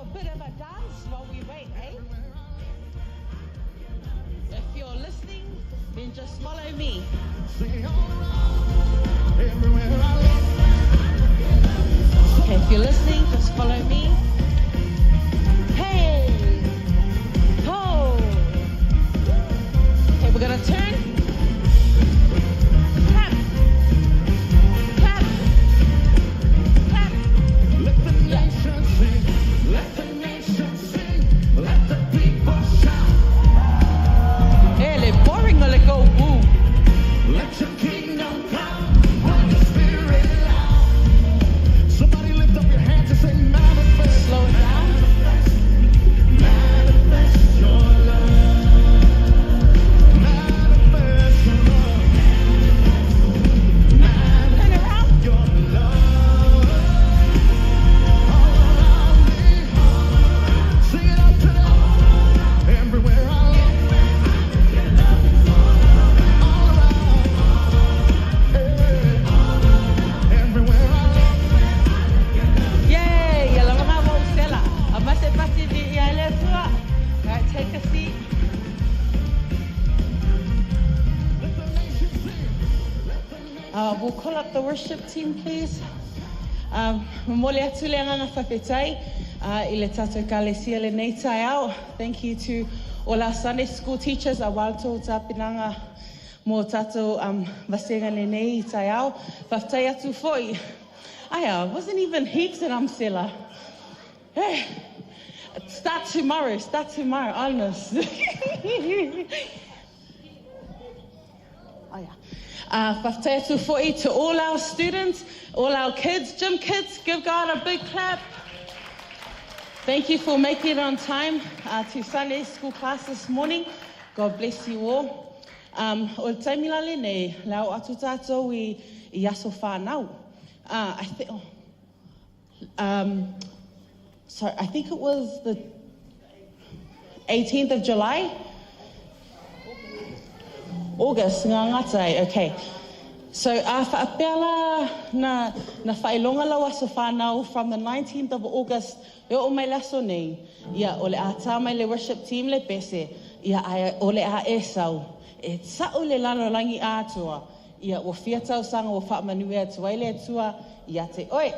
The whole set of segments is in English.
a bit of a dance while we wait, eh? If you're listening, then just follow me. Okay, if you're listening, just follow me. Hey! Ho! Okay, we're gonna turn. Clap! Clap! Clap! Let the nation sing, let the nation sing, let the people shout. Hey, they're boring or they go woo. Let your kingdom come, bring your spirit out. Somebody lift up your hands and say manifest. Slow it down. Manifest your love. Manifest your love. Turn around. Your love. All around me. Sing it out to them. Everywhere I look. All around. Everywhere I look. Yay! Yalla mga mausela. Amase pati di yale tua. Alright, take a seat. Let the nation sing. Let the nation We'll call up the worship team, please. Mamole atu le nganga whawhetai. I le tatou kalesia le nei tai au. Thank you to all our Sunday school teachers, our wātou tāpinanga mō tatou wasenga le nei tai au. Whawhetai atu foi. Aya, wasn't even heaps in Amsela. Hey, start tomorrow, honest. Oh, yeah. Whawhetai atu foi to all our students, all our kids, gym kids, give God a big clap. Thank you for making it on time to Sunday school class this morning. God bless you all. O le taimila le nei, lau atu tātou I aso whānau. I think, sorry, I think it was the 18th of July? August, ngā ngatai, okay. So, whaapela na whailonga lau aso whanau from the 19th of August, e o mai laso nei, ia o le a tā mai le worship team le pese, ia o le a e sau, e tsau le lano langi ātua, ia o whiatau sanga o whaamanui atu ai le atua, ia te oe.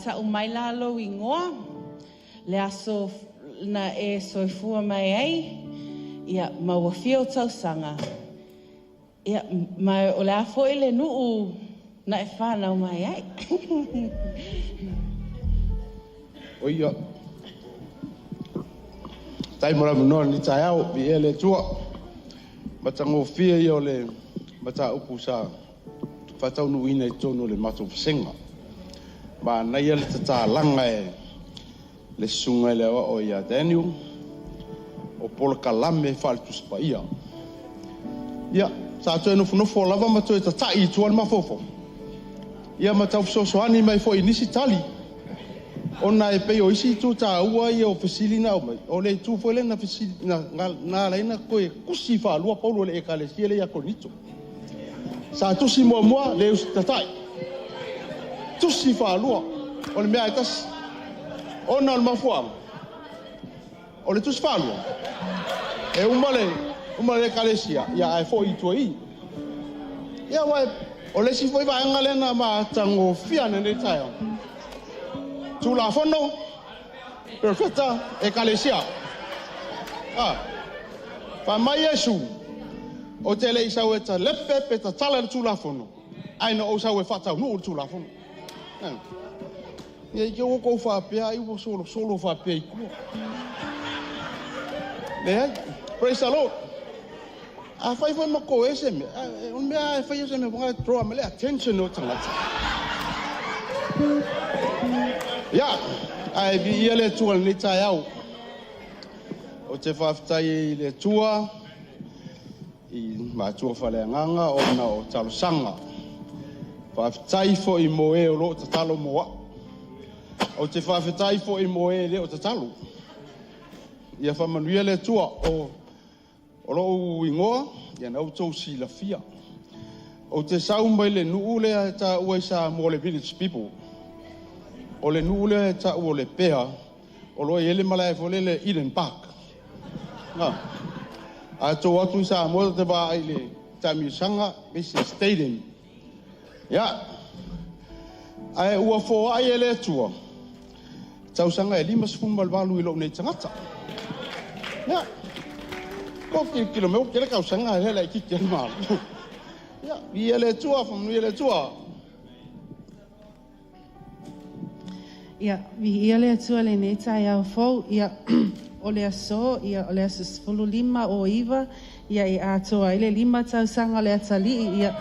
Ta'u mai lalo I ngoa, le aso na e soifua mai ai, ia mawawhia o tausanga. Ia, mai o le afo le nuu na e whanau mai ai. Oia. Tai mora manoa ni tai au, I e le tua. Matango fia I o le mata upu sa whatau nuina I tono le mato whasenga. Ma nai ele tata langa e le sunga le o ia Daniel o pola kalame faltus pa ia. Ia, sa to no fo lava ma to tata I tuan ma fofo. Ia ma tau sosoani mai fo inisi tali. Ona e pe o isi tu ta ua I o fesilina o mai. O le tu fo le na fesilina na leina ko e kusi fa lua paulo le e kale siele ia konito. Sa tu si mo le tata tusi whālua, o le mea e tasi. O nā le mafuanga. O le tusi whālua. E umale, Uma le kalesia, ia ai fo i tuai. Ia wai, o le si foi vai ngalena ma tango fia na ne tai. Tula fono, perfecta e kalesia. Pa mai Yesu, o te le isa o ta lepe pe ta tala le tula fono. Ai no o sa o fata no o tula fono. Ia ke o ko fa pe ai o solo fa pe i ku. Le, praise the Lord. A fai foi mako ese me. O me a fai ese me ponga draw me le attention no tangata. Ya, ai vi ele tua ni tai au. O te whaftai le tua, i mātua whale nganga o na o talo sanga. Whaftai fo i moe o lo ta talo moa. O te whaftai fo i moe le o ta talo. Ia whamanuia le tua o lo ingoa, ia na autou si la fia. O te saumai le nuu lea ta ua isa mo le village people. O le nuu lea ta ua le pea, o lo ele malai fo le Eden Park. A tō atu sa mo te wā ai le tamiusanga business stadium. Ia. Ai ua fō ai ele tua. Tausanga e 5 i lo nei tangata. Ia. Ko kilo me o kele kausanga e le ki ke mal. Ia, vi ele tua from ele tua. Ia, vi ele tua le nei tai au fo, ia. O le aso, ia o le aso 15 o iwa, ia i atoa i le 5 tausanga le atali, ia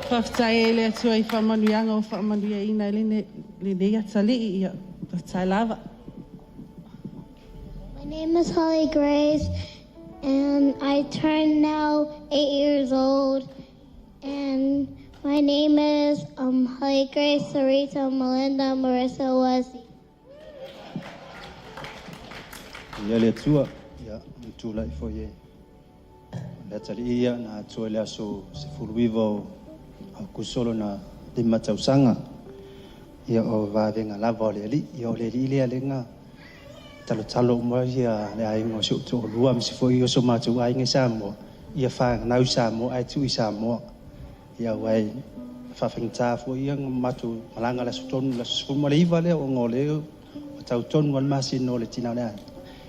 whaftai e le atua i whamanuianga o whamanuia ina i le nei atali, ia whaftai lava. My name is Holly Grace, and I turn now 8 years old, and my name is Holly Grace, Sarita, Melinda, Marissa, Wazzy. Ia le tua, ia mtula i fo ye. Le tali ia na tua le aso se fuluivo au kusolo na 5 tausanga. Ia o vavenga lava o le ali, ia o le li le alenga. Talo mo ia le aingo so to lua msi fo i so matu ainge samo. Ia fa na usamo ai tu isamo. Ia wai fa fingta fo ia matu malanga la sutonu la sfumo le ivale o ngole o tau tonu al masino le tina le.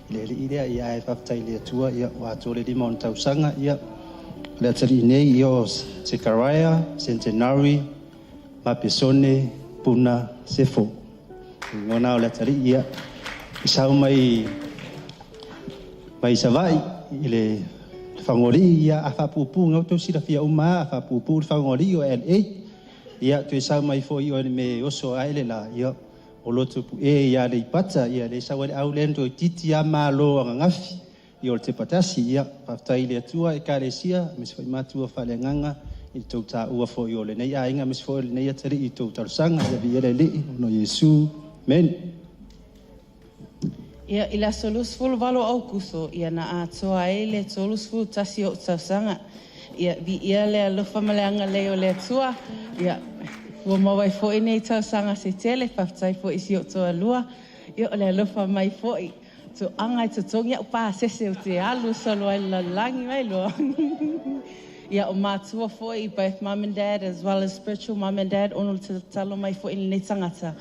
Le idea ia e whaftai le atua ia wātore 5 tausanga ia le atari nei ia Zechariah, Centenary, Mapesone, Puna, Sefo. Ngona o le atari ia isau mai savai i le whangori ia a whapupu ngautou sira fia uma a whapupu le whangori o LA ia tu isau mai fo i o me oso aile la ia o loto pu e ia le ipata ia le sa wale au lento titi a malo ngafi i o te patasi ia paftai le atua e kalesia me se matua fale nganga i tau ta ua fo i o le nei a inga me se fo le nei atari i tau tarsanga ia vi ele le no Yesu men Ia ila solus fulu valo au kuso ia na atoa e le solus fulu tasi o tausanga ia vi ia le alofa maleanga le o le atua ia Ua mawai fo i nei tausanga se tele, whaftai fo i si o toa lua, i o le alofa mai fo i. So angai to tongi au pā sese o te alu salo ai la langi mai loa. Ia o mātua fo i both mum and dad as well as spiritual mum and dad, ono te talo mai fo i nei tangata.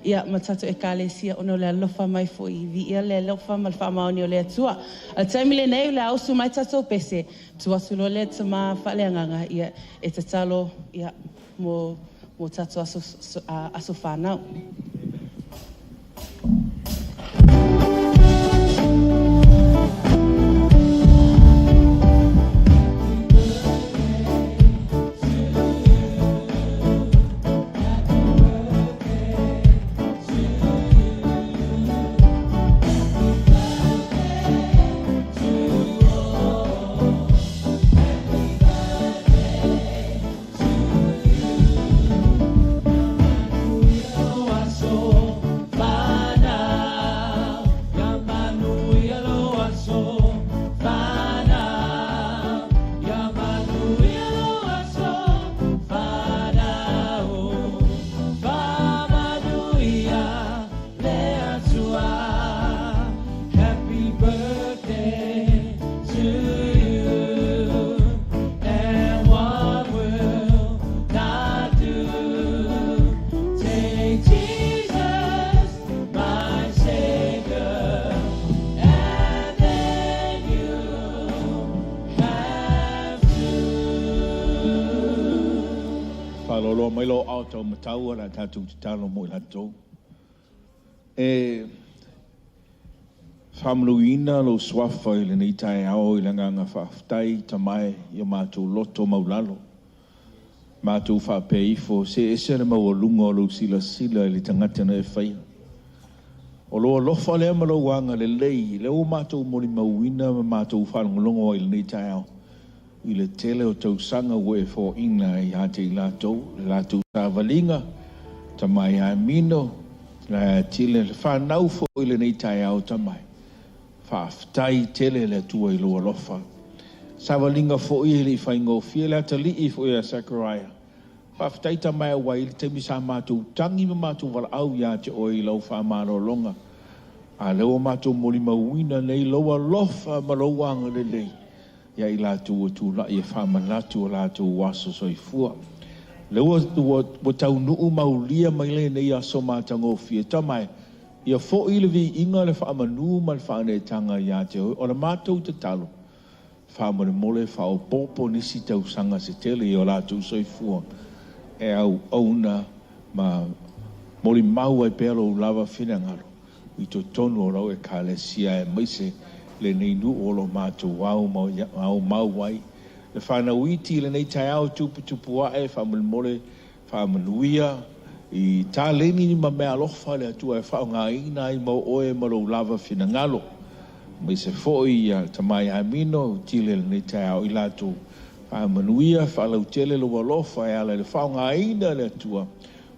Ia matatu e kālesia ono le alofa mai fo i vi ia le alofa mal whamaoni o le atua. Al taimi le nei le ausu mai tato pese, tuatulo le tama whaleanganga ia e te talo ia mo tatu aso whanau. So Talolo mai lo auto matau la tatu talo mo la to. E famluina lo swafa ile ni tai ao ile nganga faftai tamai yo matu loto maulalo. Matu fa peifo se esere ma wolungo lo sila ile tangata na fai. O lo fa le ma lo wanga le lei le o matu mo ni mauina matu fa ngolongo ile ni tai ao. I le tele o tau sanga we fo ina I hate I lātou tāwalinga, tamai a mino, la tile le whanau fo I le nei tai au tamai. Whaaftai tele le tua I loa lofa. Sawalinga fo I le whaingo fia le ata li I fo I a Zachariah. Whaaftai tamai a wai le temi sa mātou tangi ma mātou wala au ia te o I lau whamaro longa. A leo mātou mori mauina nei loa lofa ma loanga le lei. Ia I lātou o tū la I e whamanatu o lātou waso soifua. Lewa o tau nuu maulia mai le nei aso mātango fia tamai. Ia fo I le vi inga le whamanu ma le whane tanga ia te hoi. O le mātou te talo. Whamare mole whao popo nisi tau sanga se tele I o lātou soifua. E au auna ma mori mau ai pēro lava whinangaro. I to tonu o rau e kāle sia e maise le nei nu o lo mātou wau mau wai. Le whanauiti le nei tai au tupu ae whamalmole whamanuia I tā leni ni ma mea lofa le atua e whao ngā ina I mau oe maro lava whina ngalo. Mai se foi a tamai a mino tile le nei tai au I lātou whamanuia whalau tele lo lofa e ala le whao ngā ina le atua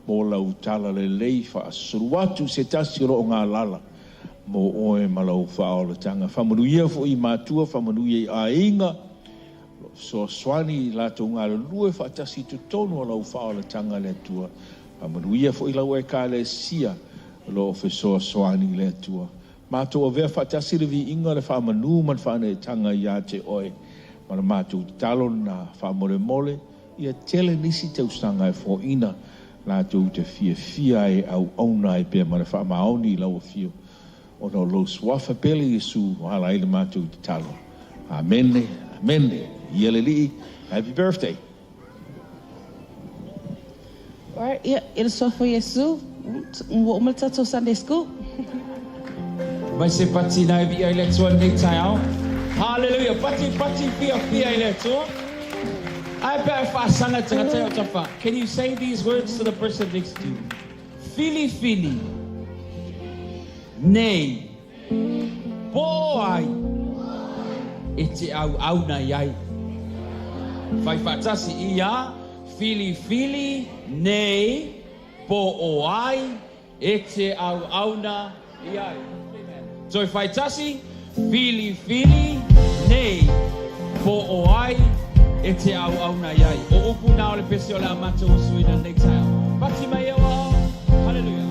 mo lau tala le lei wha suruatu se tasi ro ngā lala. Mo oe malau whao le tanga. Whamanuia fo I mātua, whamanuia I a inga. So swani lātou ngā lue whaatasi tu tonu o lau whao le tanga le tua. Whamanuia fo I lau e kā le sia lo fe so swani le tua. Mātou o vea whaatasi le vi inga le whamanu man whane tanga ia te oe. Mana mātou talo na whamore mole. Ia tele nisi tau sanga e fo ina. Lātou te fia e au auna e pia mana whamaoni lau a fio. Ono lo swafa pele Yesu ala ile mātou te talo. Amen. Amen. Yeleli. Happy birthday. All right, yeah, il swafa Yesu. Umatato Sunday school. Vai se pati na vi ai le tua nei tai au. Hallelujah. Pati fia ai le tua. I better fast sanga tanga tafa. Can you say these words to the person next to you? Fili. Nei. Boy. Iti au na yai. Fai fatasi ia. Fili. Nei. Boy. Iti au na yai. So fai tasi. Fili. Nei. Boy. Iti au na yai. O upu na ole pesi o la mata o suina nei tau. Pati mai e wa. Hallelujah.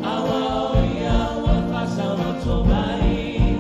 Awa oia wa pasa o to mai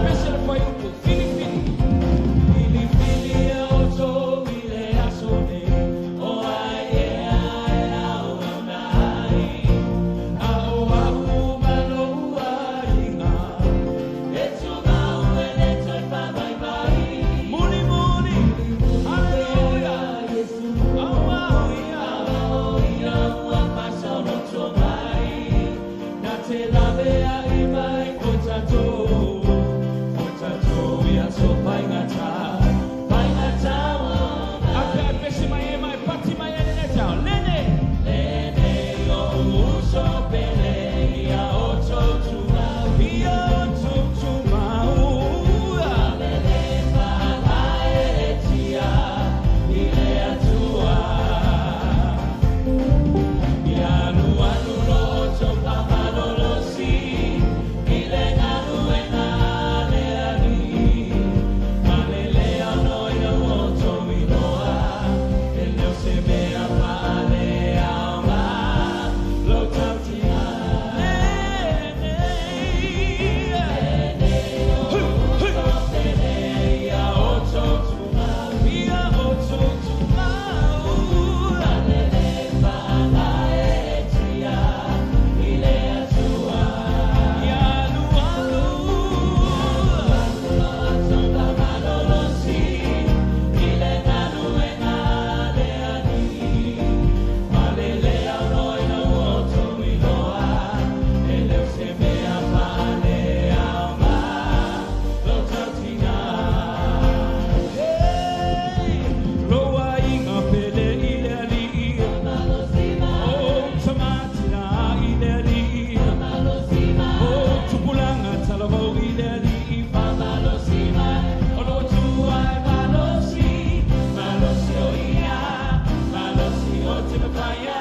pese le fai upu, fili fili. Fili fili e oto ile asone. O ai e ai au nai. Au au malo ainga. E tu mau e le toi pa mai mai. Muni muni. Hallelujah. Au au ia. Au ia ua pasono to mai. Na te lave ai mai potato. Potato ia so pai ngata. Pai ngata. Aka pese mai e mai pati mai e le tau. Lene. Lene o uso pele ia o totu mau. Ia o totu mau. Lele pa e tia. Ile atua. Ia nu anu lo to pa malolo si. Ile nganu e na le ali. Malele ano ia o to inoa. Ele o se mea pa ale ama. Lo tautia. Lene. Ia o totu mau. Ia o totu mau. Malele pa e tia. Ile atua. Ia nu anu. Santa malolo si. Ile nganu e na le ani. Malele ano ina o to inoa. Ele o se mea pa ale ama. Lo tautina. Loa inga pele ile ali. Oh, tamatina ile ali. Oh, tupulanga talavo ile ali. Olo tua e malosi. Malosi o ia. Malosi o te papaya.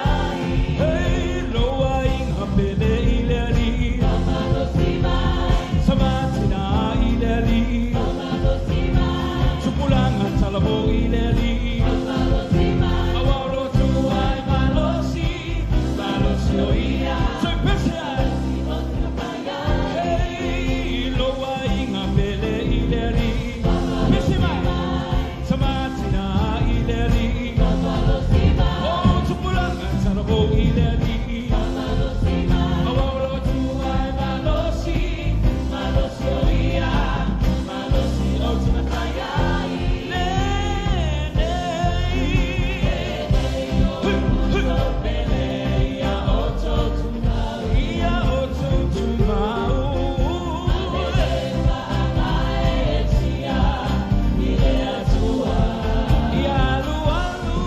Hey, loa inga pele ile ali. Tamatina ile ali. Tupulanga talavo ile ali. Awalo tua e malosi. Malosi o ia. Soy pese. Hey, loa inga pele ile ali. Pese mai. Tamatina ile ali. Oh, tupulanga talavo ile ali. Awalo tua e malosi. Malosi o ia. Malosi o te papaya. Lene. Pele ia o totu mau. Ia o totu mau. Ile atua. Ia alu alu.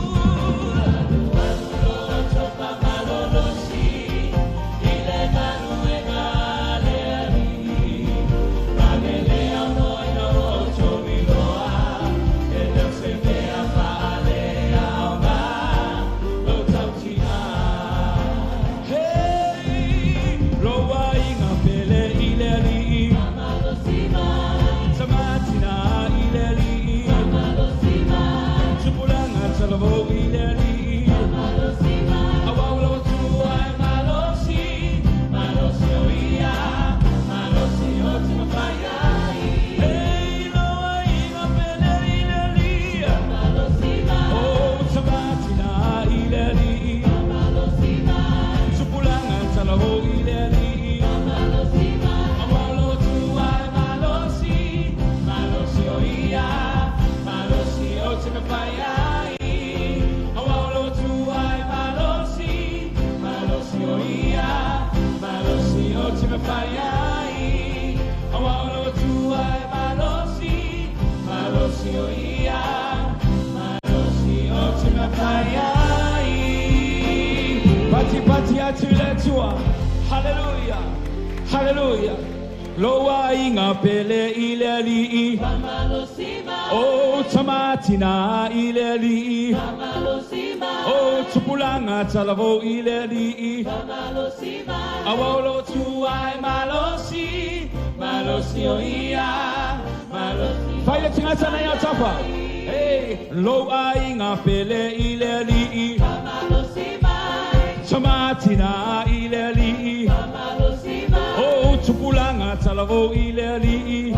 Lo topa malolo si. Ile nganu e ngale ali. Malele ano ina o tomi loa. Ele o se mea pa ale ama. Lo tautina. Hey, loa inga pele ile ali. Tamatina ile ali. Tupulanga talavo ile ali. Awalo tua e malosi. Malosi o ia. Malosi o te papaya. Hey, loa inga pele ile ali. Oh, tamatina ile ali. Tupulanga talavo ile ali. Awalo tua e malosi. Malosi o ia. Malosi o te papaya. Awalo tua e malosi. Malosi o ia. Malosi o te papaya. Awalo tua e malosi. Malosi o ia. Malosi o te papaya. Pati pati atu le tua. Hallelujah. Hallelujah. Loa inga pele ile ali. Oh, tamatina ile ali. Oh, tupulanga talavo ile ali. Awalo tua e malosi. Malosi o ia. Malosi. Fai tinga sana ya tapa. Hey, loa inga pele ile ali. Tamatina ile ali. Oh, tupulanga talavo ile ali.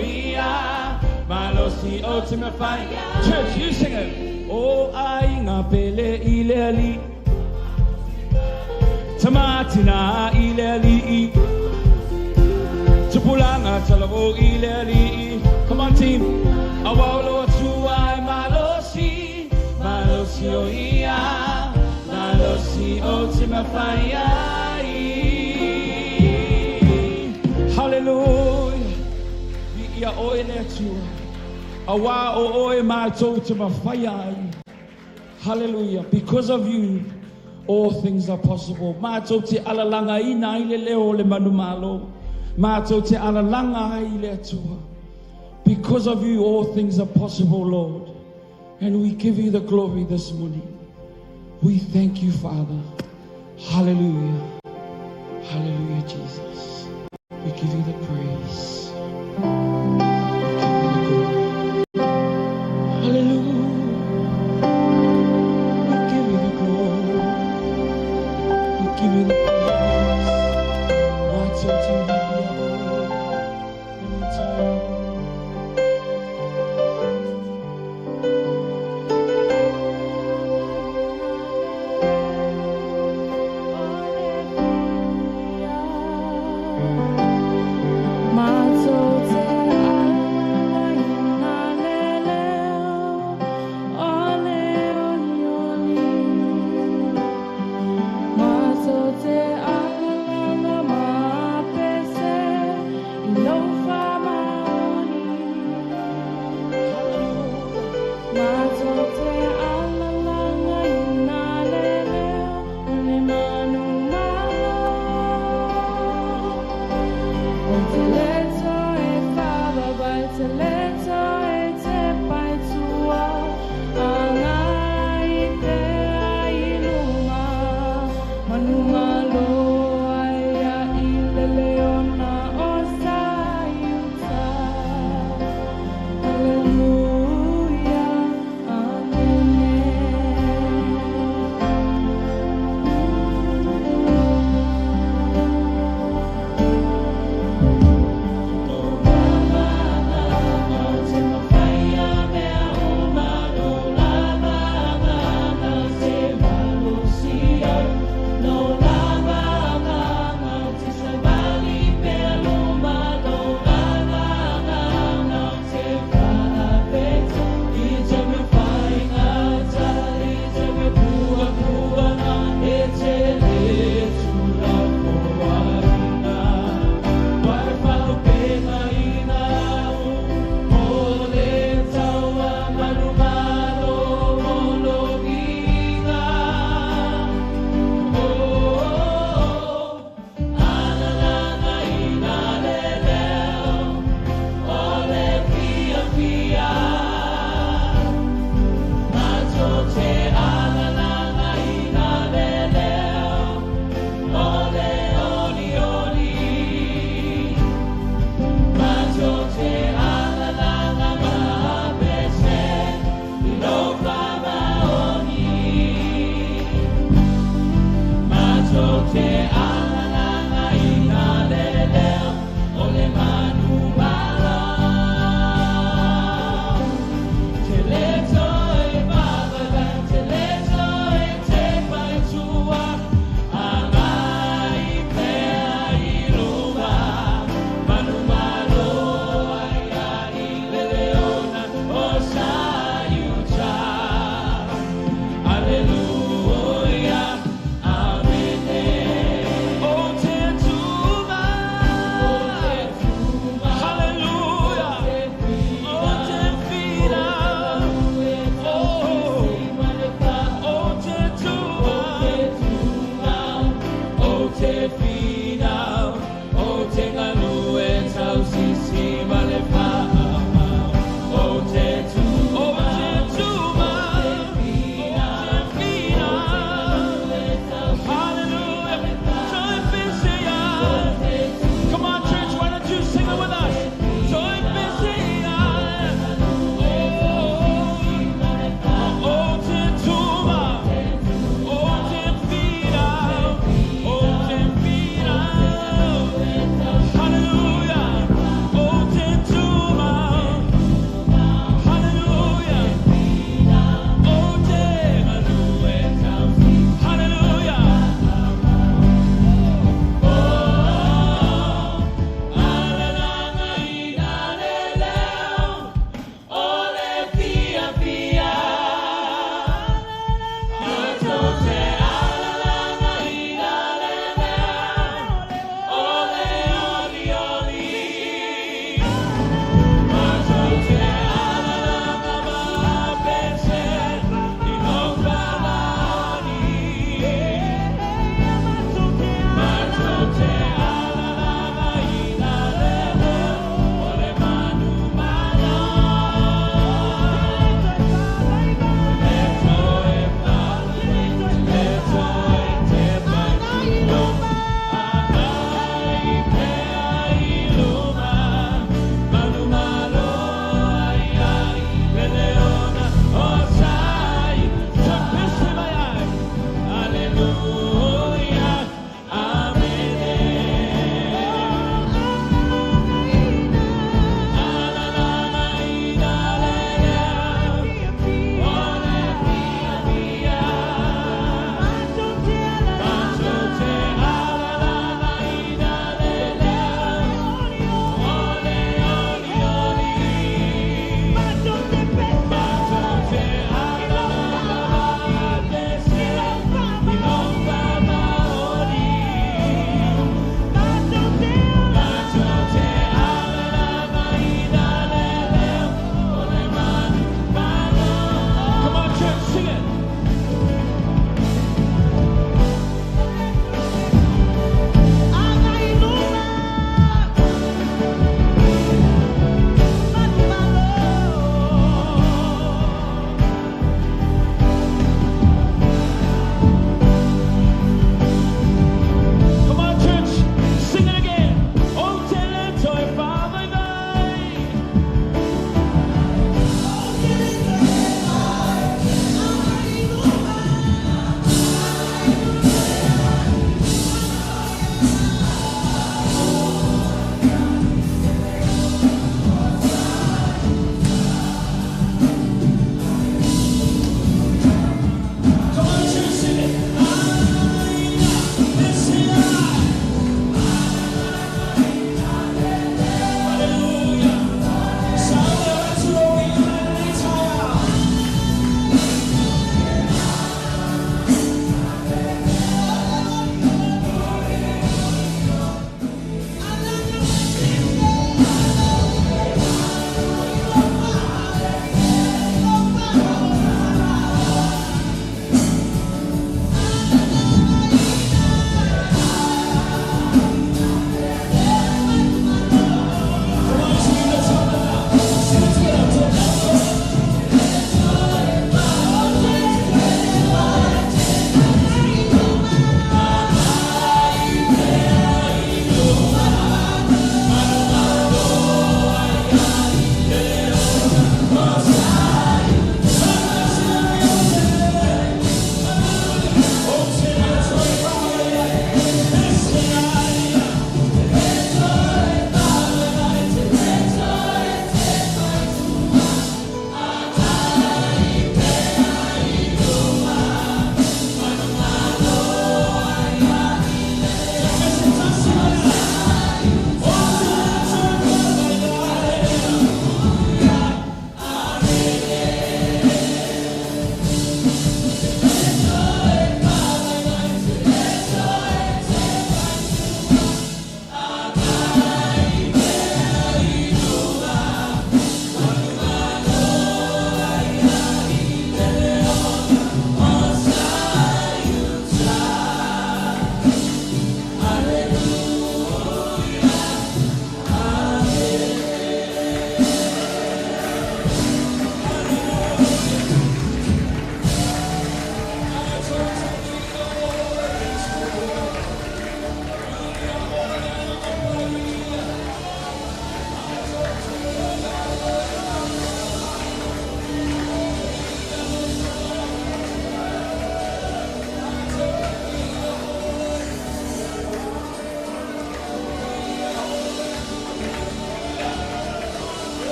ia, malosi o te mawhai. Church, you sing it. O ai ngā pele I le ali, tamatina I le ali, tupulanga talavo I le ali. Come on, team. Awalo atu ai malosi, malosi o ia, malosi o te mawhai ai. Hallelujah. Ia oe le atua. Awa o oe mātou te mawhai ai. Hallelujah. Because of you, all things are possible. Mātou te alalanga ina I le leo le manumalo. Mātou te alalanga ai le atua. Because of you, all things are possible, Lord. And we give you the glory this morning. We thank you, Father. Hallelujah. Hallelujah, Jesus. We give you the praise. We give you the glory. Hallelujah. We give you the glory. We give you the praise.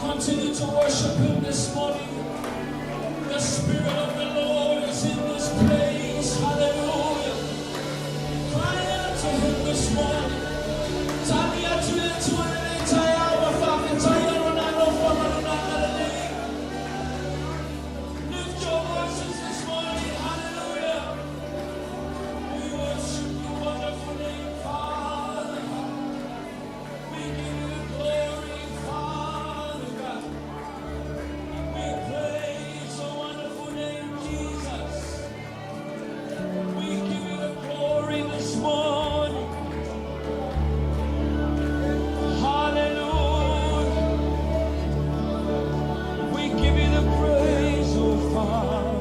Continue to worship Him this morning. The Spirit of the Lord is in this place. Hallelujah. Cry out to Him this morning. Lift your voices this morning. Hallelujah. We worship your wonderful name, Father. We give you glory, Father God. We praise your wonderful name, Jesus. We give you the glory this morning. Hallelujah. We give you the praise, oh Father.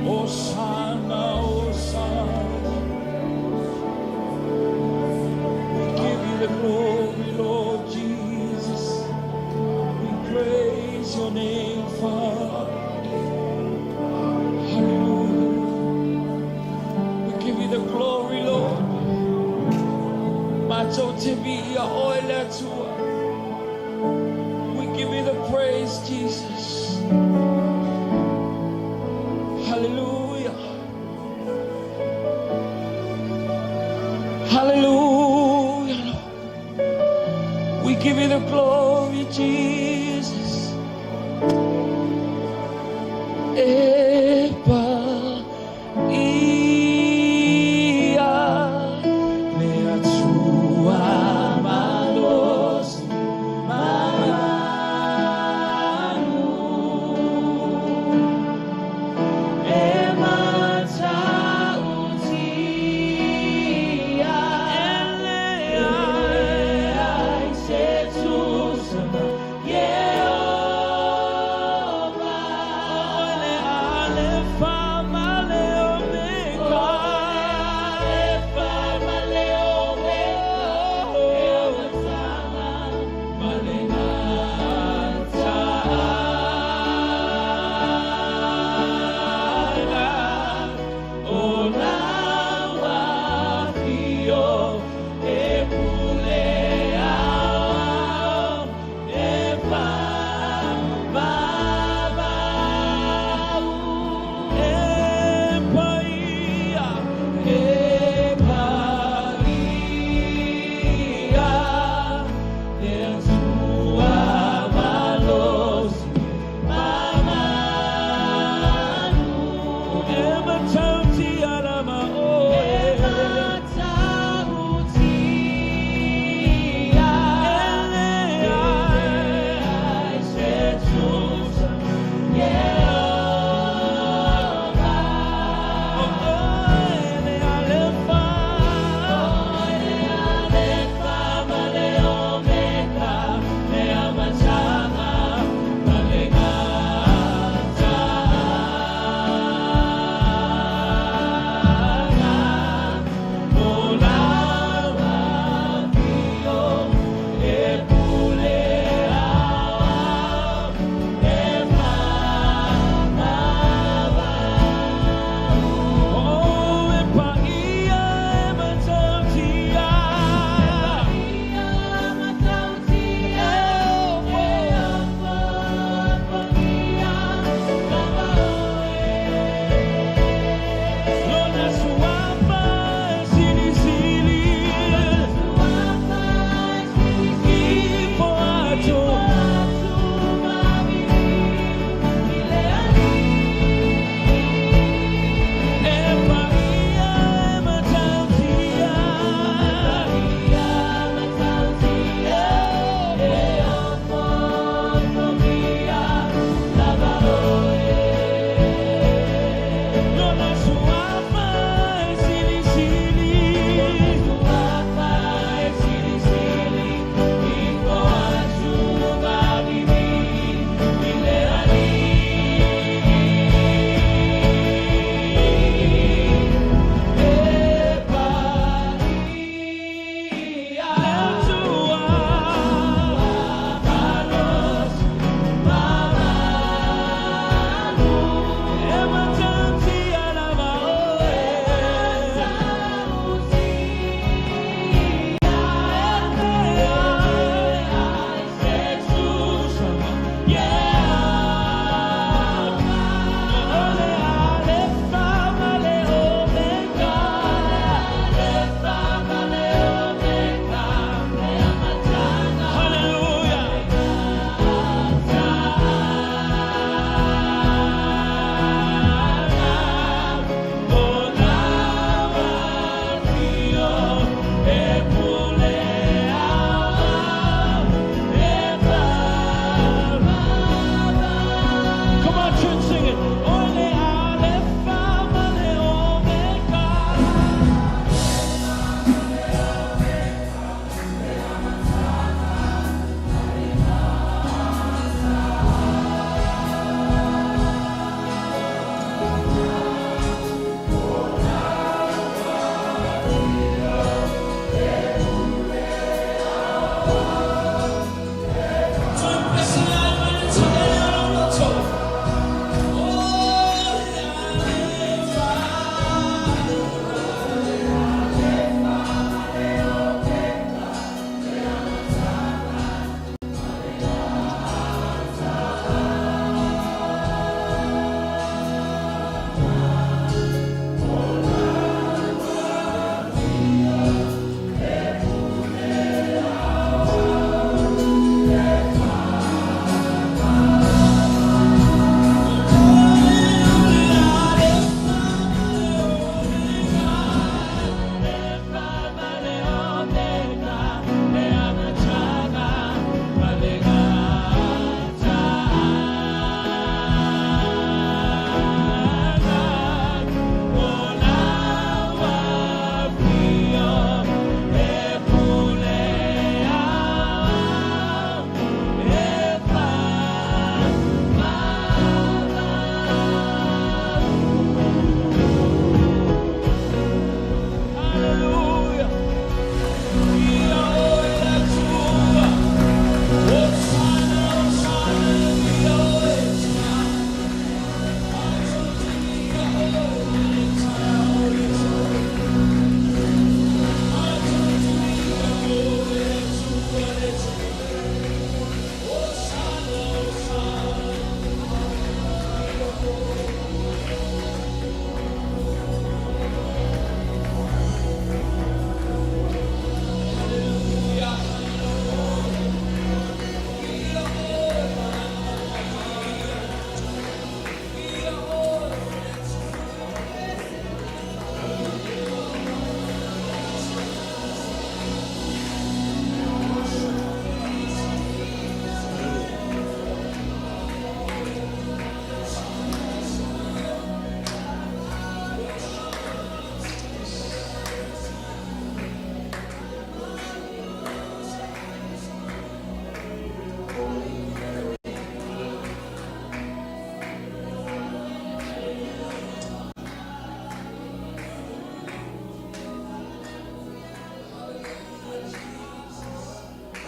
Hosanna, Hosanna. We give you the glory, Lord Jesus. We praise your name, Father. Hallelujah. We give you the glory, Lord. Macho tibi ya oile tua. We give you the praise, Jesus. Hallelujah, Lord. We give you the glory, Jesus. Epa ia mea tua malos manu e mata utia ele ai se tu sama Jehovah ele ai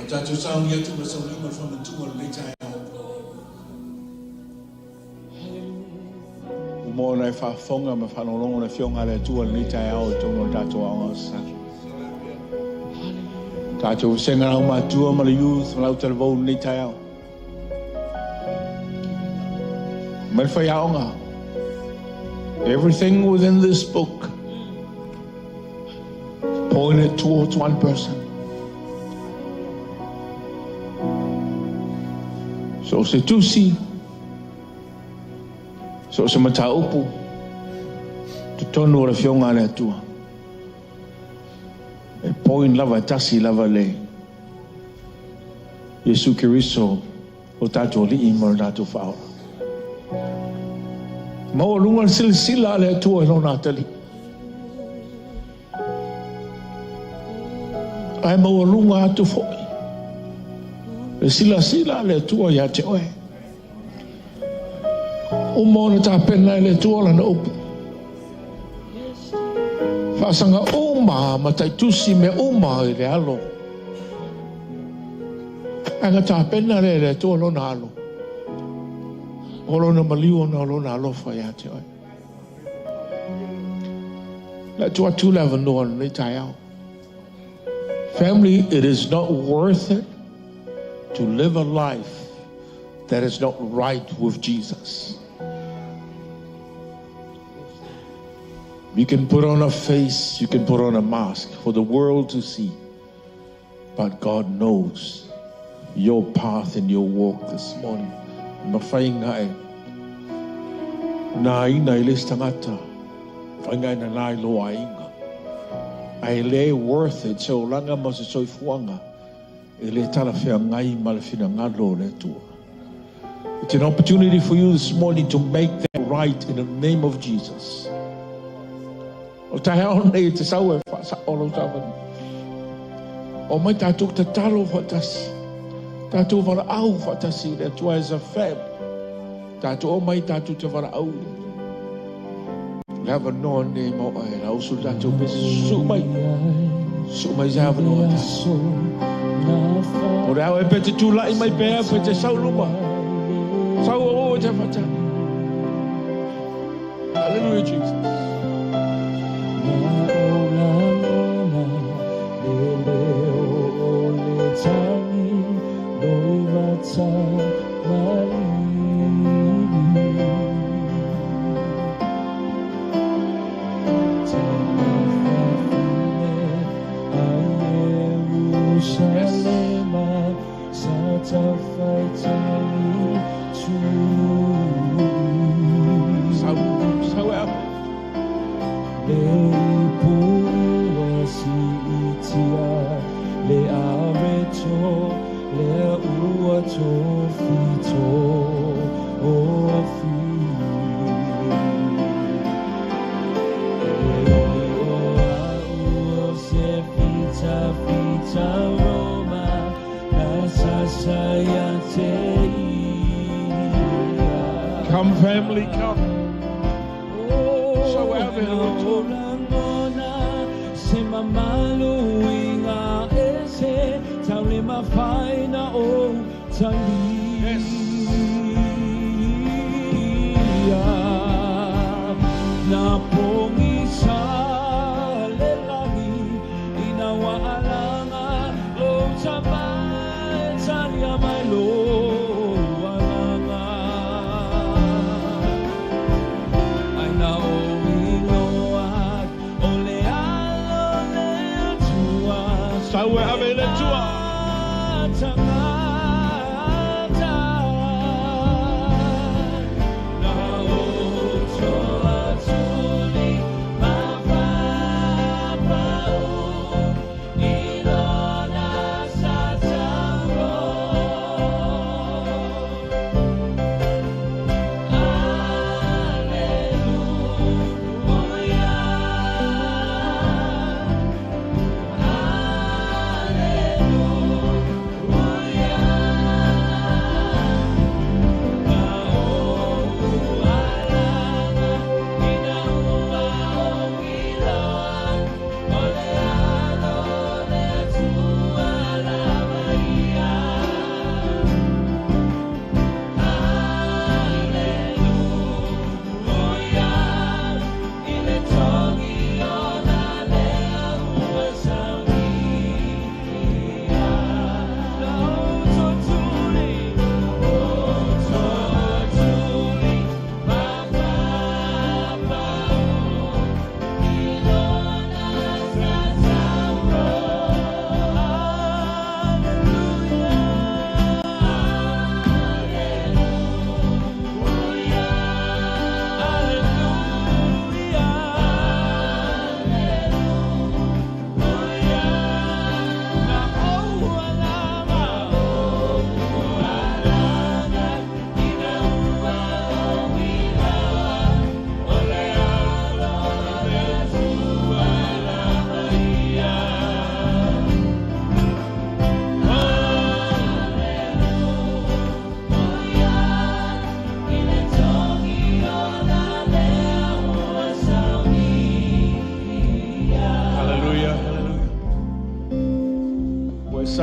Tātou saungi atu ma saungi whamatua le tai au. Mo nei whaafonga ma whanolongo na whionga le atua le tai au tono tātou aonga saki. Tātou senga rau mātua ma le youth ma lau tala vau le tai au. Ma whai aonga. Everything within this book pointed towards one person. So se tusi, so se mataupu, te tonu o le whionga le atua. E poin lava tasi lava le. Yesu Kiriso o tātou li ima o tātou whaora. Mau lunga sila le atua e lona atali. Ai mau lunga atu foi. Le sila le atua ia te oe. O mona ta pena le atua lana upu. Whasanga oma ma taitusi me oma i le alo. Anga ta pena le atua lona alo. Olona maliu na olona alofa ia te oe. Le atua tūlewa noa ni tai au. Family, it is not worth it to live a life that is not right with Jesus. You can put on a face, you can put on a mask for the world to see, but God knows your path and your walk this morning. Mawhainga e. Nā ina I les tangata, whainga na nai loa inga. Ai le worth it, so langa ma se soifuanga, e le tala whea ngai ma le whina ngalo le tua. It's an opportunity for you this morning to make that right in the name of Jesus. O tahe ao nei te sau e whaasa olo tawani. O mai tātou te talo whatasi. Tātou wara au whatasi le tua as a family. Tātou o mai tātou te wara au le. Lava noa ne mo ai la usu tātou pese sumai zava noa tātou. O reo e pete tūlai mai pēa pete sau luma. Sau o te whatani. Hallelujah, Jesus. Come, family, come. So have it, Lord.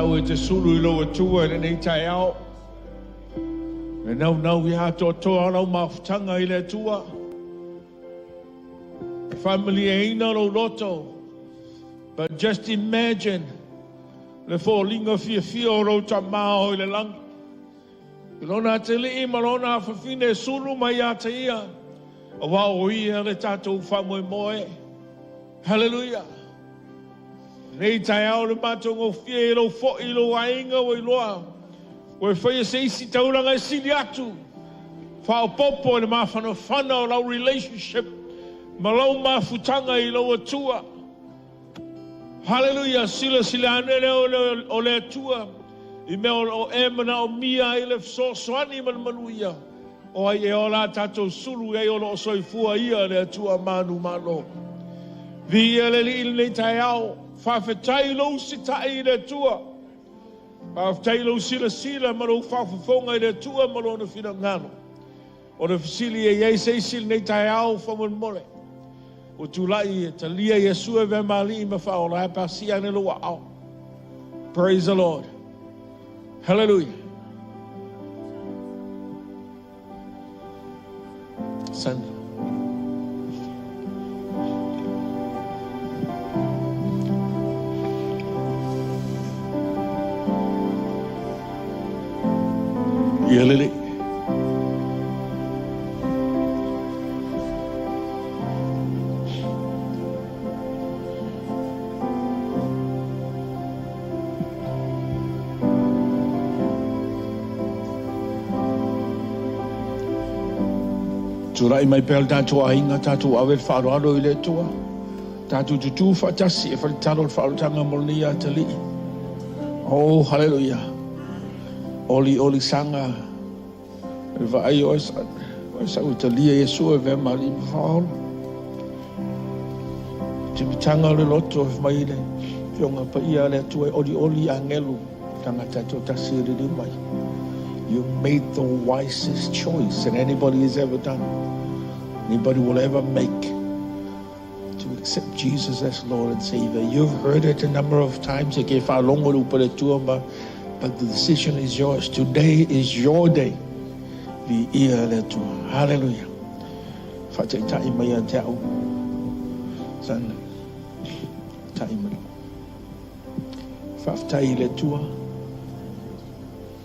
tau e te suru I loa tua e nei tai ao. E nau I hato toa rau mawhutanga I le tua. Family e ina ro loto. But just imagine le fōlinga fia o ro ta mao I le langi. I lona te li marona whawhine suru mai a te ia. A wao ia le tātou whamoe moe. Hallelujah. Nei tai ao le mātou ngō fia I lo fo I lo ainga o I loa. O e whaia se isi tauranga I siri atu. Whao popo le mawhana whana o lau relationship. Ma lau mawhutanga I lo atua. Hallelujah. Sila anere o le atua. I mea o emana o mia I le soani manuia. O ai e o la tātou suru e o lo soifua ia le atua manu malo. Vi e le li nei tai ao. Whawhetai lo si tai I le atua. Whawhetai lo sila maro whawhawhonga I le atua maro na whina ngano. O le fisili e iei se sili nei tai ao whamun mole. O tūlai e talia Yesua ve mali ma whaola e pasi ane loa ao. Praise the Lord. Hallelujah. Sunday. Yeah, Lily. Turai mai pel tātou ainga, tātou awe wharoaro I le tua. Tātou tutu whatasi e whalitaro wharotanga molni a te li. Oh, hallelujah. Oli sanga. E vai o esa. O esa u te lia Yesua e ve mali whaolo. Te mitanga le loto e mai le. Fionga pa ia le tua e oli angelu. Tanga tātou tasi riri mai. You made the wisest choice that anybody has ever done. Anybody will ever make to accept Jesus as Lord and Savior. You've heard it a number of times. But the decision is yours. Today is your day. Hallelujah.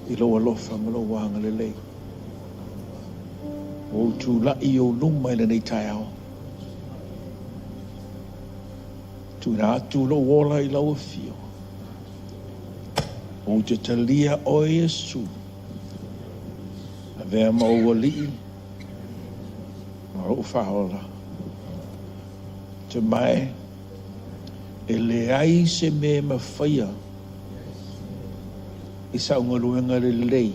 I loa lofa ma loa wanga le lei. O tu lai o luma I le nei tai ao. Tu na atu lo wola I lau fio. O te talia o Yesu. A vea ma o wali. Ma o whaola. Te mai. E le ai se me ma whaia. I sa unga luenga le lei.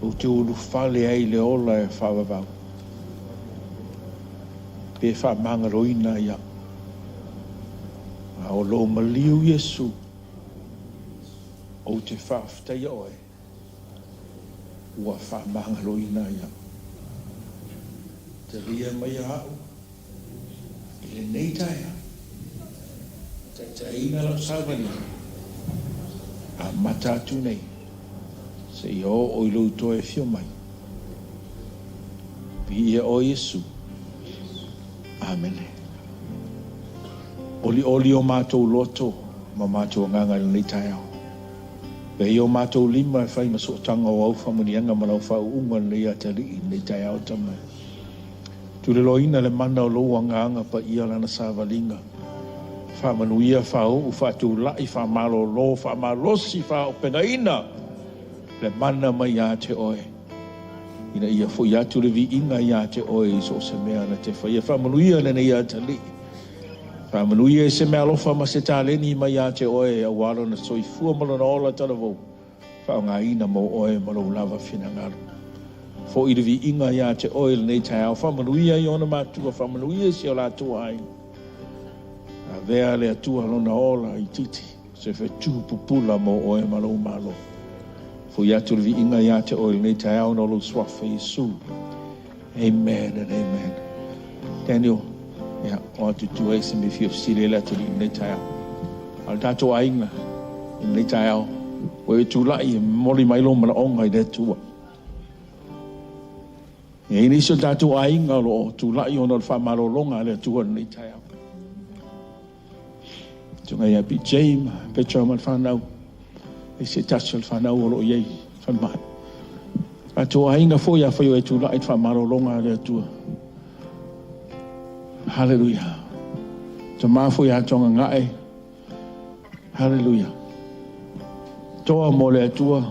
O te ulu whale ai le ola e whawawau. Pe wha manga roina ia. A o lo maliu Yesu. O te whawhtai oe. Ua wha manga roina ia. Te ria mai au. I le nei taia. Te ina lau sawani. A matatu nei. Se I o I luto e fio mai. Pia o Yesu. Amen. Oli o mātou loto. Ma mātou nganga ni tai au. Pe o mātou lima e whai masotanga o au whamanianga ma lau whau unga ni a te li ni tai au tamai. Tu le loina le mana o loa nganga pa ia lana sāwalinga. Whamanuia whao, whatu lai, whamalo lo, whamalosi whao pengaina. Le mana mai a te oe. Ina ia fo ia tu le vi inga ia te oe so se mea na te whaia. Whamanuia le nei a te li. Whamanuia se mea lofa ma se tāleni mai a te oe a walo na soifua malo na ola taravou. Whao ngā ina mo oe malo lava whina ngaru. Fo i le vi inga ia te oe le nei tai au. Whamanuia I ona mātua, whamanuia si o la tua ai. A vea le atua lona ola I titi. Se fe tu pupula mo oe malo malo. Fo ia tu vi inga ia te oe nei tai au no lo swafa Yesu. Amen and amen. Daniel, o atu tu eisi me fio sile la tu nei tai au. Al tato ainga. Nei tai au. O e tūlai mori mai lo mana onga i le tua. E ini so tātou ainga lo tūlai o na whamarolonga le tua nei tai au. Tunga ia pi James, Petra man whanau. E se tasha whanau o lo iei, whanmai. Tātou ainga fo ia whaio e tūlai whamarolonga le tua. Hallelujah. Te mafo ia tonga ngae. Hallelujah. Toa mo le atua.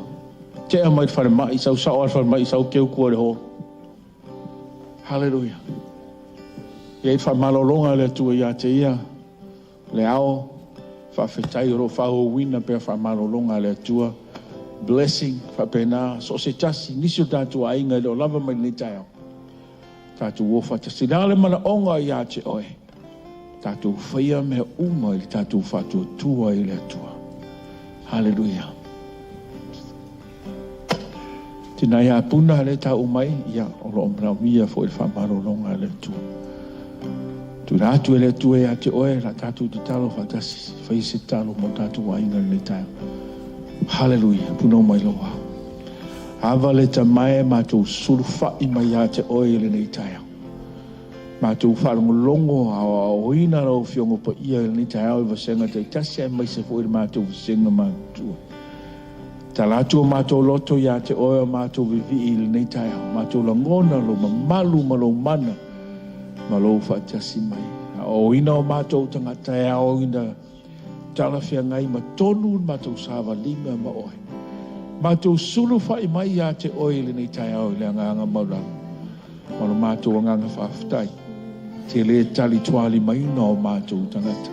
Te a mai whare mai, sau whare mai, sau keu kua le ho. Hallelujah. Iei wha malolonga le atua ia te ia. Le ao. Wha whetai ro whao wina pia wha malolonga le atua. Blessing, wha pena. So se tasi, nisio tātua ainga leo lava mai ni tai au. Tātou wofa te sinale mana onga ia te oe. Tātou whaia me uma i tātou whatua tua i le atua. Hallelujah. Tina ia puna le tau mai, ia olo omna mia fo il whamaro longa le atua. Tu rātu e le atua ia te oe, la tātou te talo whatasi, whai se talo mo tātou ainga le tau. Hallelujah, puna mai loa. Ava le ta mai mātou surfa i mai ia te oe le nei tai. Mātou wharongolongo a oina rau fiongo pa ia le nei tai au i vasenga te tasi e mai se fo i mātou vasenga mātua. Ta lātua mātou loto ia te oe mātou vivi i le nei tai au. Mātou langona lo mamalu ma lo mana ma lo whaatasi mai. A oina o mātou tangata e a oina talawhia ngai ma tonu mātou sawa linga ma oe. Mātou sulu whai mai ia te oe le nei tai au le anganga mauranga. Mano mātou anganga whaafutai. Te le tali tuali mai no mātou tangata.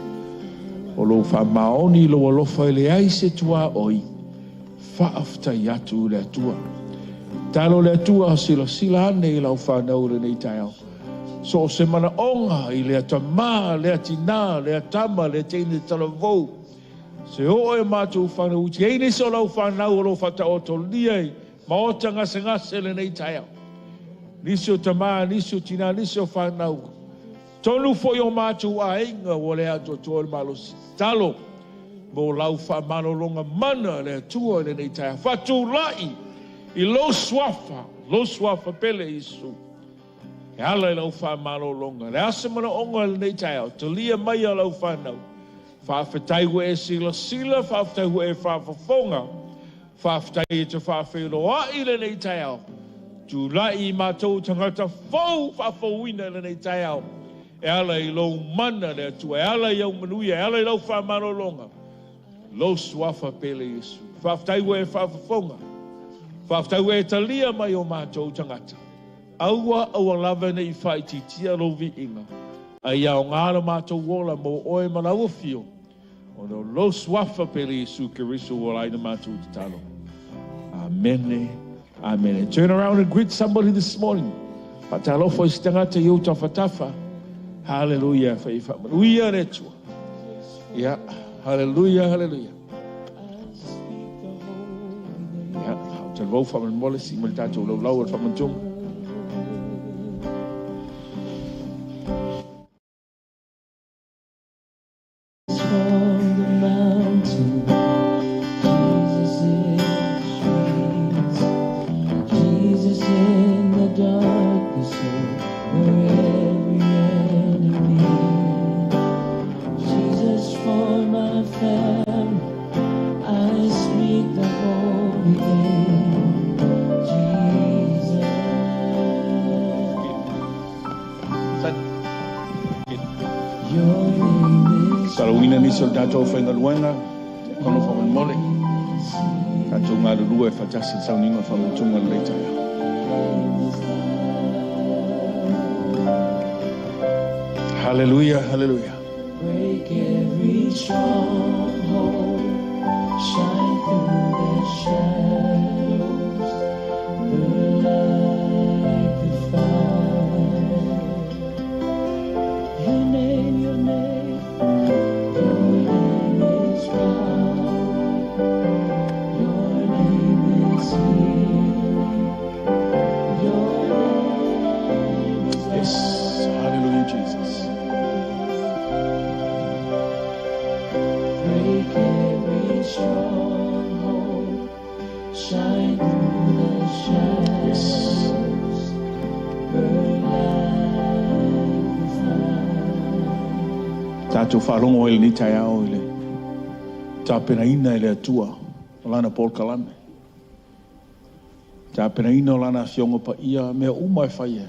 O lo wha maoni lo alofa le aise tua oi. Whaafutai atu le atua. Talo le atua sila sila ane i lau whanau le nei tai au. So se mana onga i le atamā, le atina, le atama, le teine talavou. Se o e mātou whanau, te eine so lau whanau o lo whata o to liai, ma o ta ngase le nei tai au. Nisi o tamā, nisi o tina, nisi o whanau. Tonu fo o mātou a inga o le ato to le malo talo. Mo lau whamalolonga mana le atua le nei tai au. Whatu lai i lo swafa pele isu. E ala i lau whamalolonga. Le asa mana onga le nei tai au, to lia mai a lau whanau. Whawhetai hua e sila, whawhetai hua e whawhafonga, whawhetai e te whawheroa i le nei tai au. Tu lai i mātou tangata whau whawhauina le nei tai au. E ala i lau mana le atua, e ala i au manuia, e ala i lau whamarolonga. Lo swafa pele Yesu. Whawhetai hua e whawhafonga, whawhetai hua e talia mai o mātou tangata. Aua lava nei whaititia lo vi inga. Ai au ngāra mātou wola mo oe manaua fio. O lo swafa pele Yesu keriso o laina mātou te talo. Amen. Amen. Turn around and greet somebody this morning. Patalofo istangata yo tafatafa. Hallelujah. Hallelujah retua. Yeah. Hallelujah. Hallelujah. Yeah. Te lo fa man molesi mo tatou lo lau fa man tung. Soldato fenga luenga, kono fa man mole. Ka tunga lulu e fatasi sa ninga fa man tunga leita. Hallelujah, hallelujah. Break every stronghold, shine through the shadows, burn like the fire. Your name, your name. Break every stronghold. tātou whalongo ele ni tai au ele. Tā pena ina ele atua o lana Paul Kalame. Tā pena ina o lana fionga pa ia mea umai whaia.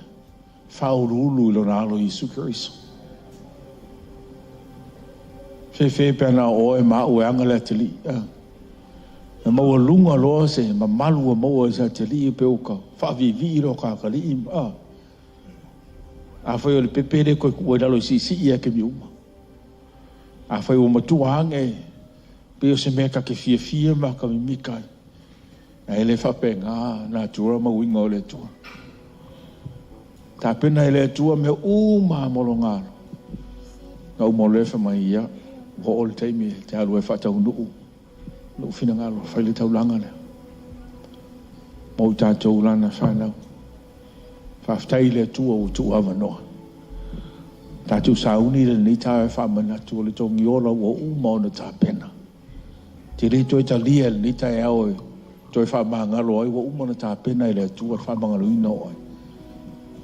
Whaurulu ilo na alo Isu Kiriso. Whewhe pēna oe ma ue angale te li. Na maua lunga loa se ma malua maua sa te li pe uka. Whavivi iro kakali ima. A whai o le pepere koe kua dalo si ia ke mi uma. A whai o matua hange. Pe o se mea ka ke fia ma ka mi mikai. Na ele whape ngā nā tura ma winga o le tua. Tā pena ele tua me uma molo ngāro. Ngā umo lefa mai ia. Ho o le teimi te alu e whatau nuu. Nuu whina ngāro whai le tau langa lea. Mau tātou lana whanau. Whaftai le tua o tu awa noa. Tātou sauni le ni tāwe whamana tu le tongi ola o uma o na tā pena. Te re toi ta lia le ni tāe au e toi whamangalo ai o uma na tā pena i le tua whamangalo ina o ai.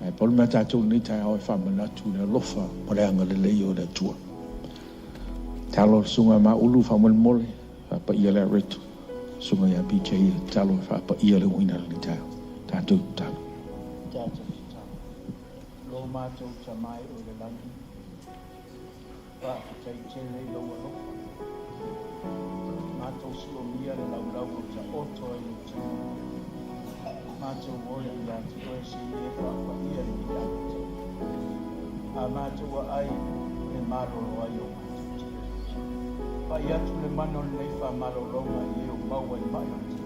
Ai polu mea tātou ni tāe au e whamana tu le lofa o le anga le lei o le tua. Talo sunga ma ulu whaman mole whapa ia le retu. Sunga ia BJ talo whapa ia le wina le ni tāe. Tātou talo. Lo mātou ta mai o le langi. Wa tai tele lo wa lo. Mātou silo mia le lau lau o ta oto e le tu. Mātou oia i atu koe si e whapa ia le i atu. A mātou wa ai le maroro ai o mātou. Pai atu le mano le wha marolonga i o maua i mai o tu.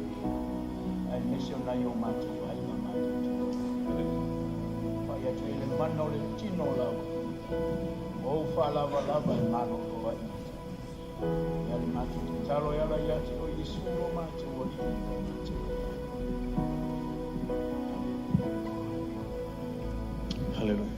Ai mesio nai o mātou ai ma mātou. Pai atu le mano le tino lau. O wha lava lava e maroro ai mātou. Ia le mātou te talo e ala i atu o Yesu o mātou o i mātou. Hallelujah.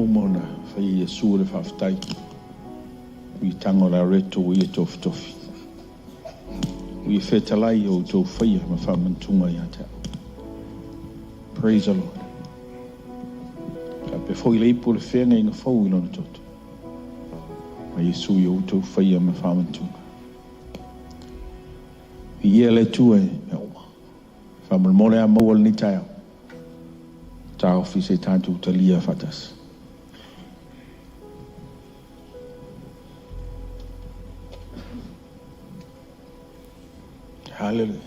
Umona whai Yesu le whaftai. Ui tango la reto ui e tofi tofi. Ui e whetalai o tō whaia ma whamantunga i ata. Praise the Lord. Ka pe whoi leipo le whenga inga whau ilona toto. Ma Yesu i o tō whaia ma whamantunga. I ia le tua e me oma. Whamalmole a maua ni taio. Tā ofi se tātou talia whatas. Hallelujah.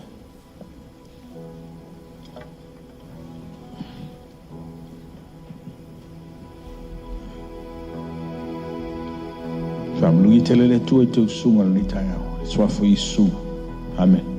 Family tele le tu e tu sunga ni tai au. E swafo Yesu. Amen.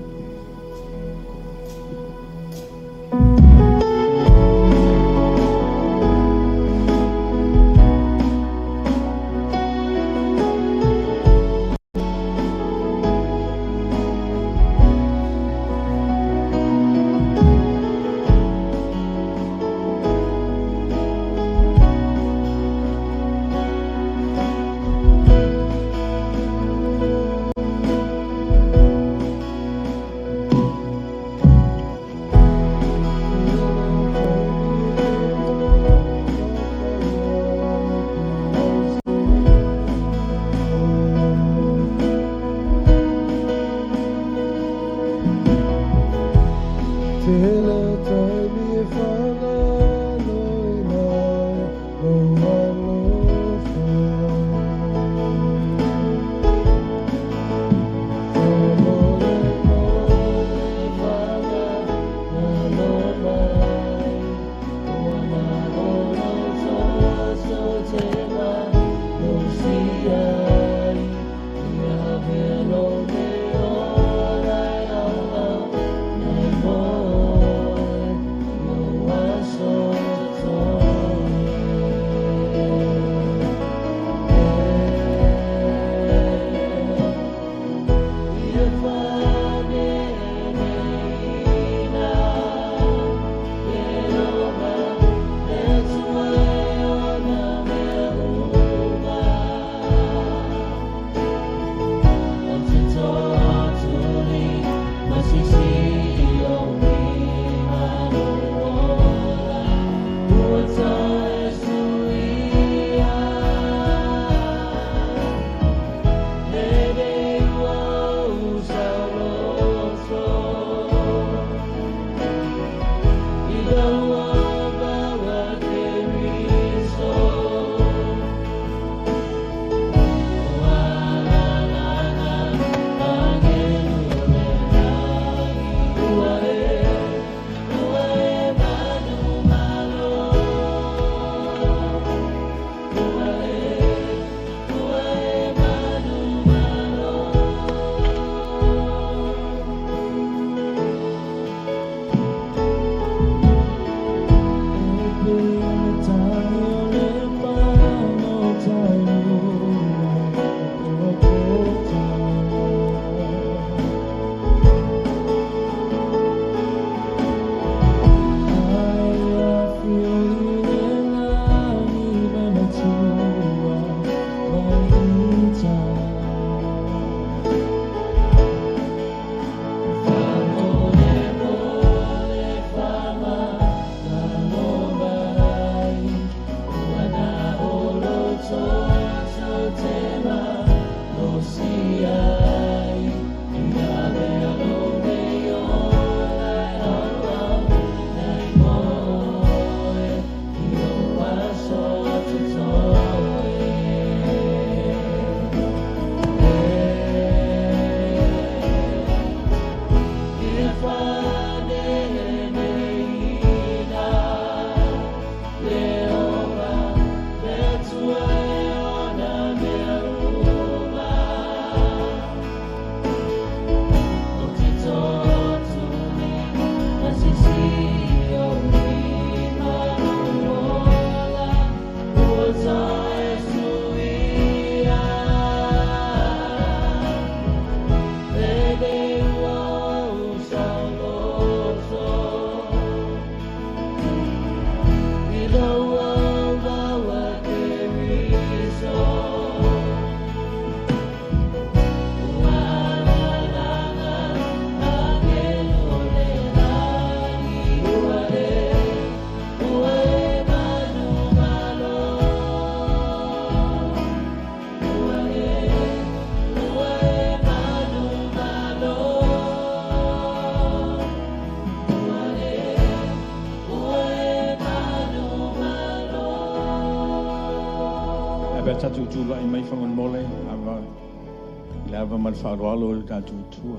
tātou tūla I mai whangon mole, awa, I le awa mal wharoalo le tātou tua.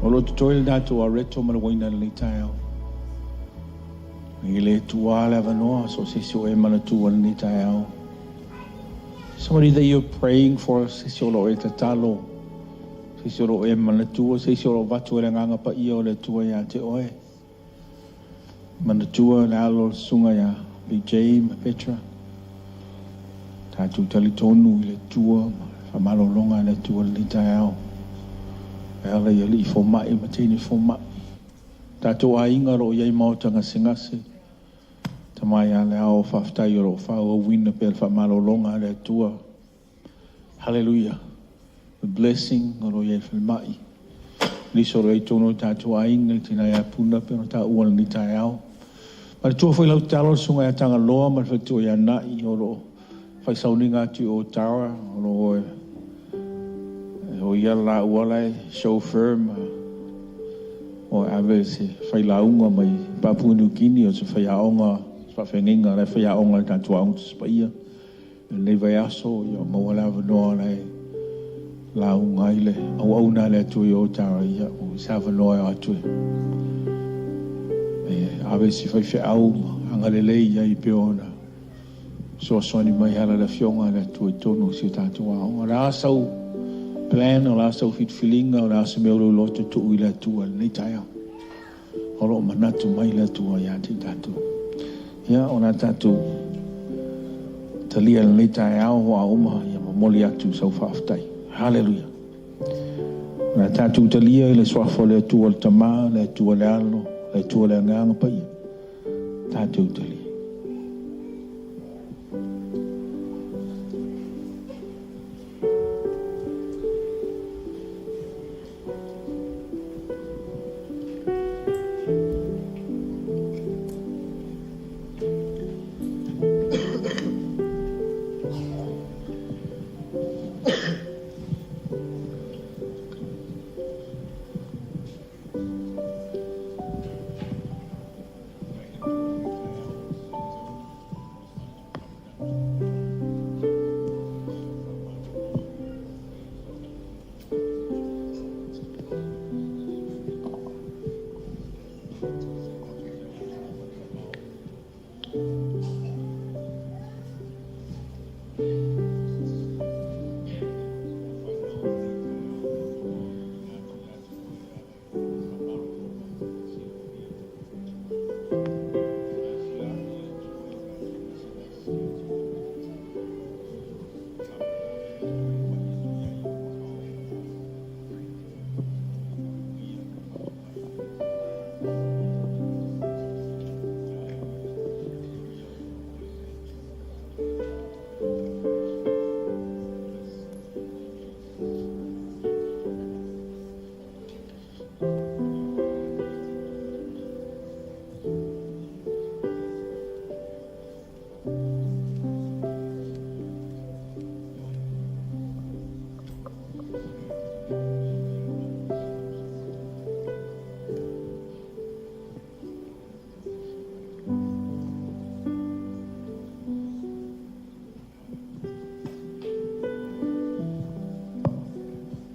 O lo te toi le tātou a reto mara waina le tai au. I le tua le awa noa, so se o e mana tua le tai au. Somebody that you're praying for, se lo e tatalo, se lo e mana tua, se lo vatu e le nganga pa ia o le tua ia te oe. Mana tua le alo sunga ia, BJ, ma Petra. Tātou tali tonu I le tua, whamalolonga le tua le tai au. E ala ia li fo mai, ma teini fo mai. Tātou a inga ro iai maotanga singase. Tamai a le ao whaftai o ro whao wina pe whamalolonga le tua. Hallelujah. The blessing o ro iai whamai. Liso ro e tono tātou a inga le tina ia puna pe no tā uana ni tai au. Ma le tua whai lau talo sunga ia tanga loa ma le whaitua ia nai o ro whai sauninga atu o tawa o ro o ia la ualai chauffeur ma o ave se whai launga mai Papua New Guinea o se whai aonga whawhenginga le whai aonga le tātua aonga spaia nei vai aso ia mawalawa noa le launga ile au auna le atu i o tawa ia o sawa noa atu ave se whai whai au angalelei ia I peona so soni mai hala le fionga le atu I tonu si tātua aonga la asau plan o la sau fit filinga o la se me lo to tu ila tu al nei taia o lo manatu mai la tu ya ti tatu ya ona tatu talia nei taia o a uma ya moli atu sau faftai hallelujah na tatu talia le swafo le tu al tama le tu al alo le tu al ngang pa tatu talia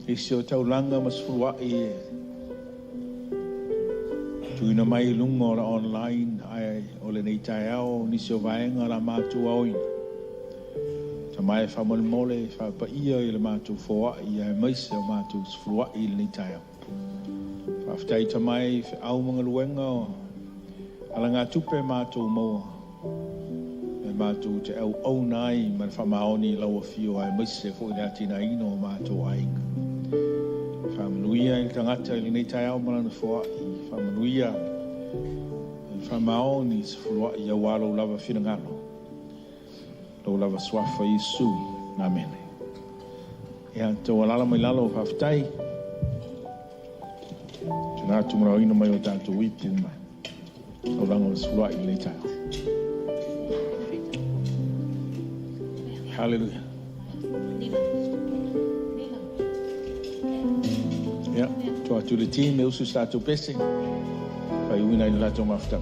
Isi o taulanga mas fuai tuina mai lunga ora online ai o le nei tai au nisi o vaenga la matu au ta mai fa mol mole fa pa ia i le matu foa ia mai se o matu fuai i le nei tai au fa ftai ta mai au manga luenga ala ngā tupe matu moa e matu te au nai man fa maoni laua fio ai mai se fo i tina ino o matu ainga Whamanuia i tangata i nei tai au marana fua I whamanuia i whamao ni se furua I au alo lava whirangalo. Lau lava swafa I sui. Nā mene. Ia tau alala mai lalo whaftai. Tuna tumura ina mai o tātou ipu mai. Au rango le furua I nei tai au. Hallelujah. Yeah, to the team, they also start to blessing. By winning the Latin after.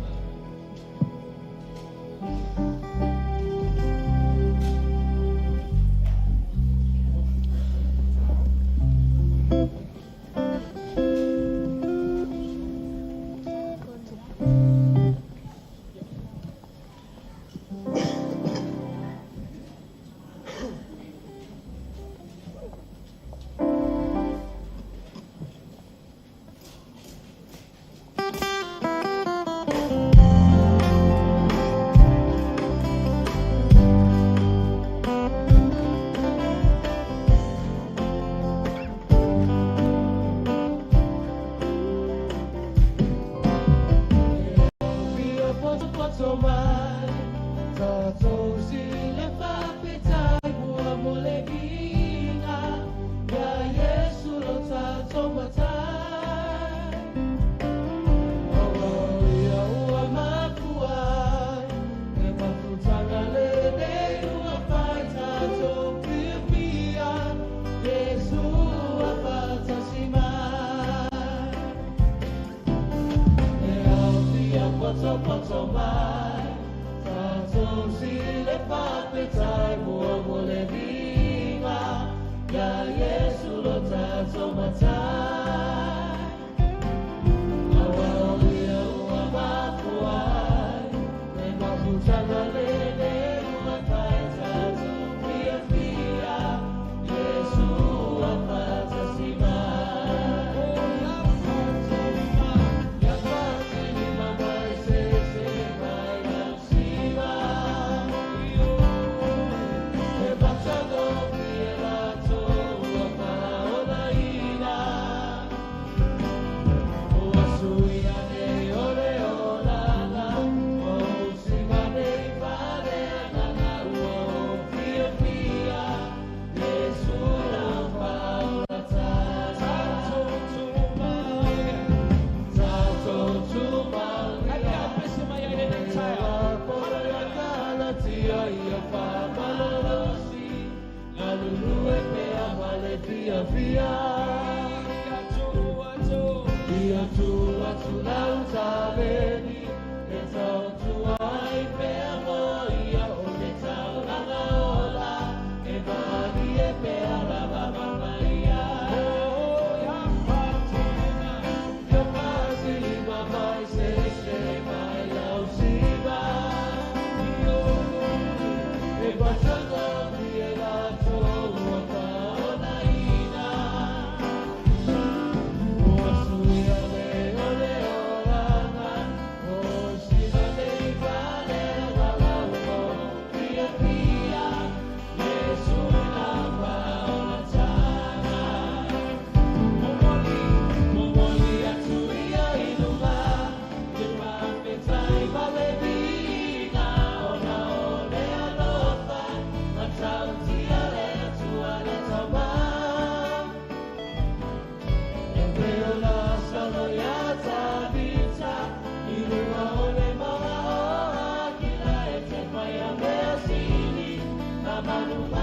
Manu